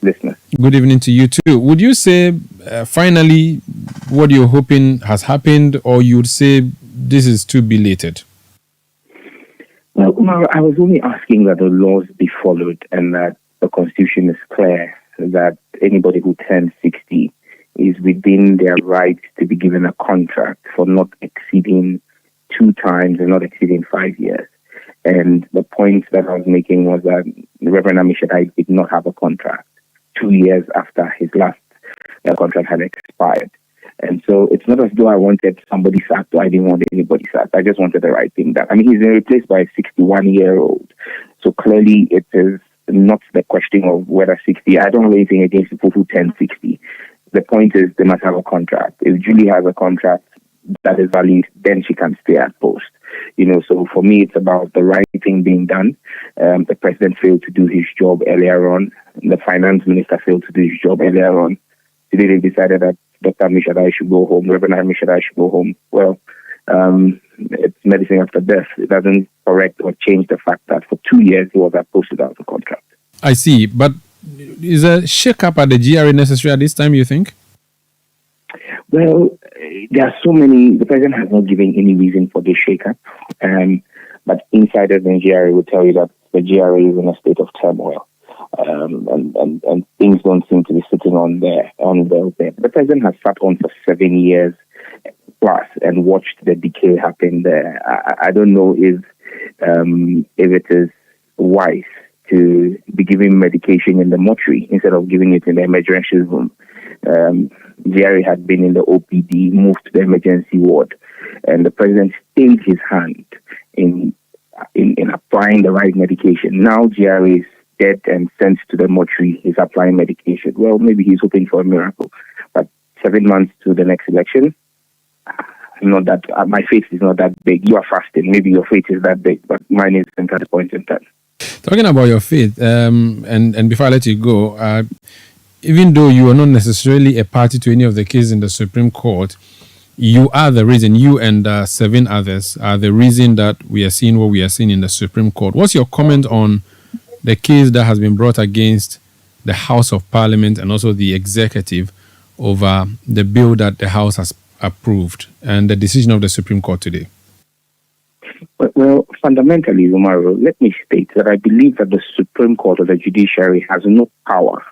listeners. Good evening to you too. Would you say finally what you're hoping has happened, or you would say this is too belated? Well, Umar, I was only asking that the laws be followed and that the Constitution is clear that anybody who turns 60 is within their right to be given a contract for not exceeding 2 times and not exceeding 5 years. And the point that I was making was that Reverend Amishadai did not have a contract 2 years after his last contract had expired. And so it's not as though I wanted somebody sacked or I didn't want anybody sacked. I just wanted the right thing done. I mean, he's been replaced by a 61-year-old. So clearly it is not the question of whether 60. I don't have anything against people who turn 60. The point is they must have a contract. If Julie has a contract that is valid, then she can stay at post. So for me, it's about the right thing being done. The president failed to do his job earlier on. The finance minister failed to do his job earlier on. Today they decided that Dr. Amishadai should go home, Reverend Amishadai should go home. Well, it's medicine after death. It doesn't correct or change the fact that for 2 years he was at post without a contract. I see, but is a shakeup at the GRA necessary at this time, you think? Well, there are so many. The president has not given any reason for this shakeup, but insiders in GRA will tell you that the GRA is in a state of turmoil. And things don't seem to be sitting on there. The president has sat on for 7 years plus and watched the decay happen there. I don't know if it is wise to be giving medication in the mortuary instead of giving it in the emergency room. Jerry had been in the OPD, moved to the emergency ward, and the president stayed his hand in applying the right medication. Now Jerry is dead and sent to the mortuary. He's applying medication. Well, maybe he's hoping for a miracle, but 7 months to the next election, not that my faith is not that big. You are fasting. Maybe your faith is that big, but mine isn't at the point in time. Talking about your faith, and before I let you go, even though you are not necessarily a party to any of the cases in the Supreme Court, you are the reason, you and 7 others are the reason that we are seeing what we are seeing in the Supreme Court. What's your comment on the case that has been brought against the House of Parliament and also the executive over the bill that the House has approved and the decision of the Supreme Court today? Well, fundamentally, Umaru, let me state that I believe that the Supreme Court or the judiciary has no power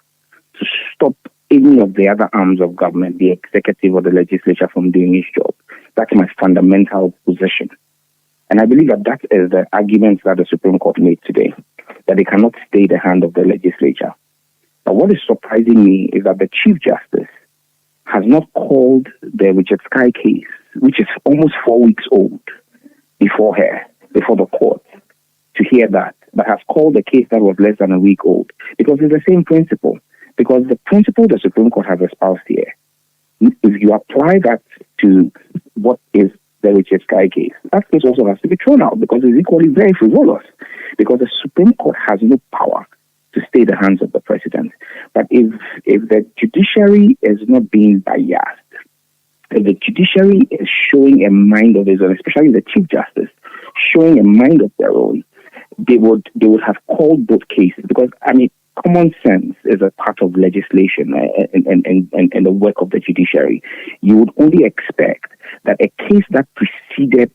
to stop any of the other arms of government, the executive or the legislature, from doing its job. That's my fundamental position. And I believe that is the argument that the Supreme Court made today, that they cannot stay the hand of the legislature. But what is surprising me is that the Chief Justice has not called the Richard Sky case, which is almost 4 weeks old, before the court, to hear that, but has called the case that was less than a week old, because it's the same principle. Because the principle the Supreme Court has espoused here, if you apply that to what is the Richard Sky case, that case also has to be thrown out because it's equally very frivolous. Because the Supreme Court has no power to stay the hands of the president. But if the judiciary is not being biased, if the judiciary is showing a mind of its own, especially the Chief Justice, showing a mind of their own, they would have called both cases. Because, I mean, common sense is a part of legislation and the work of the judiciary. You would only expect that a case that preceded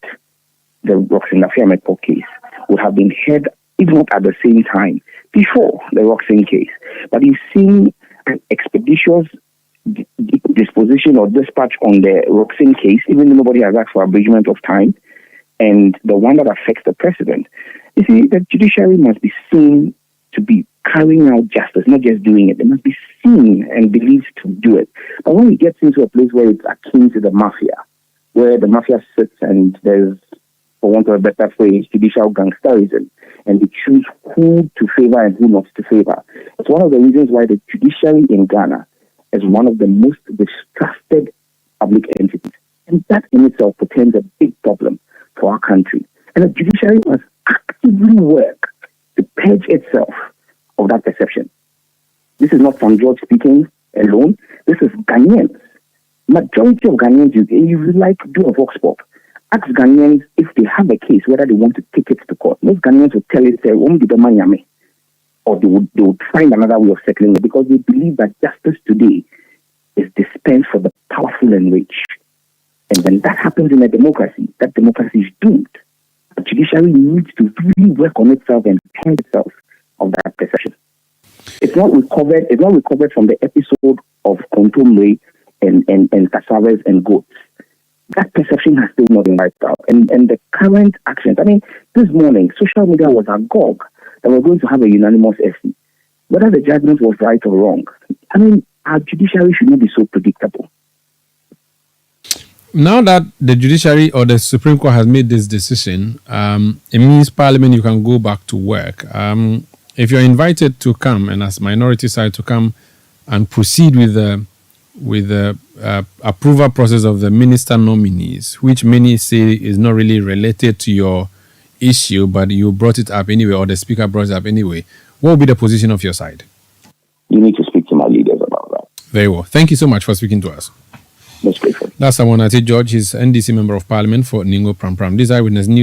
the Roxanne Afiamepo case would have been heard, if not at the same time, before the Roxanne case. But you've seen an expeditious disposition or dispatch on the Roxanne case, even though nobody has asked for abridgment of time, and the one that affects the president. You see, the judiciary must be seen to be carrying out justice, not just doing it. They must be seen and believed to do it. But when it gets into a place where it's akin to the mafia, where the mafia sits and there's, for want of a better phrase, judicial gangsterism, and they choose who to favor and who not to favor. It's one of the reasons why the judiciary in Ghana is one of the most distrusted public entities. And that in itself portends a big problem for our country. And the judiciary must actively work to purge itself of that perception. This is not from George speaking alone. This is Ghanaians. Majority of Ghanaians, if you like, do a vox pop. Ask Ghanaians if they have a case, whether they want to take it to court. Most Ghanaians will tell you, say, or they would find another way of settling it, because they believe that justice today is dispensed for the powerful and rich. And when that happens in a democracy, that democracy is doomed. The judiciary needs to really work on itself and change itself of that perception. It's not recovered from the episode of Kontomre and cassavas and goats. That perception has still not been wiped out. And the current actions, I mean, this morning, social media was agog that we're going to have a unanimous SC. Whether the judgment was right or wrong, I mean, our judiciary should not be so predictable. Now that the judiciary or the Supreme Court has made this decision, it means Parliament, you can go back to work. If you're invited to come, and as minority side to come and proceed with the approval process of the minister nominees, which many say is not really related to your issue, but you brought it up anyway, or the speaker brought it up anyway, what will be the position of your side? You need to speak to my leaders about that. Very well. Thank you so much for speaking to us. Most grateful. That's Amonate George. He's NDC Member of Parliament for Ningo Pram Pram. This Eyewitness News.